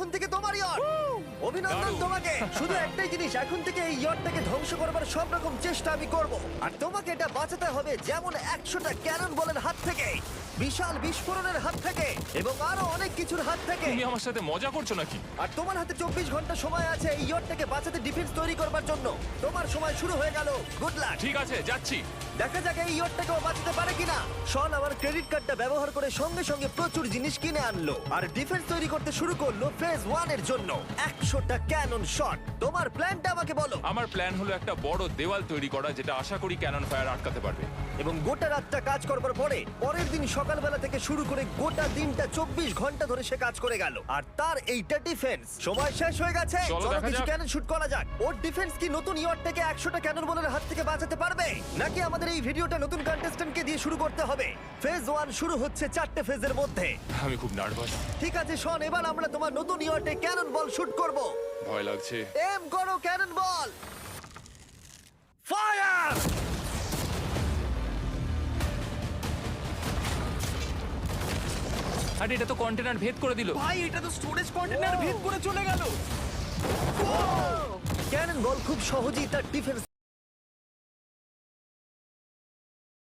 এখন থেকে তোমার ইয়ট। অভিনন্দন দারুণ। তোমাকে। শুধু একটাই জিনিস, এখন থেকে এই ইয়টটাকে ধ্বংস করবার সব রকম চেষ্টা আমি করব, আর তোমাকে এটা বাঁচাতে হবে যেমন 100টা ক্যানন বলের হাত থেকে, বিশাল বিস্ফোরণের হাত থেকে, এবং আরো অনেক কিছুর হাত থেকে। তুমি আমার সাথে মজা করছো নাকি? আর তোমার হাতে 24 ঘন্টা সময় আছে এই ইয়টটাকে বাঁচাতে, ডিফেন্স তৈরি করবার জন্য। তোমার সময় শুরু হয়ে গেল। Good luck. ঠিক আছে, যাচ্ছি। দেখা যাক এই ইয়টটাকেও বাঁচাতে পারে কিনা। শন আমার ক্রেডিট কার্ডটা ব্যবহার করে সঙ্গে সঙ্গে প্রচুর জিনিস কিনে আনলো আর ডিফেন্স তৈরি করতে শুরু করলো ফেজ 1 এর জন্য 100টা ক্যানন শট। তোমার প্ল্যানটা আমাকে বলো। আমার প্ল্যান হলো একটা বড় দেওয়াল তৈরি করা, যেটা আশা করি ক্যানন ফায়ার আটকাতে পারবে। এবং গোটা রাতটা কাজ করবার পরে পরের দিন সকালবেলা থেকে শুরু করে গোটা দিনটা 24 ঘন্টা ধরে সে কাজ করে গেল, আর তার এইটা ডিফেন্স। সময় শেষ হয়ে গেছে, চলো চলো দেখা কিছু যাক। ক্যানন শুট করা যাক। ওর ডিফেন্স কি নতুন ইয়টটাকে 100টা ক্যানন বলের হাত থেকে বাঁচাতে পারবে, নাকি আমাদের এই ভিডিওটা নতুন কন্টেস্ট্যান্টকে দিয়ে শুরু করতে হবে? ফেজ 1 শুরু হচ্ছে 4টে ফেজের মধ্যে। আমি খুব নার্ভাস। ঠিক আছে শন, এবার আমরা তোমার নতুন ইয়টে ক্যানন বল শুট করব। ভয় লাগছে। এম করো ক্যানন বল, ফায়ার! আরে এটা তো কন্টেনার ভেদ করে দিল। ভাই এটা তো স্টোরেজ কন্টেনার ভেদ করে চলে গেল। ক্যানন বল খুব সহজেই তার ডিফেন্স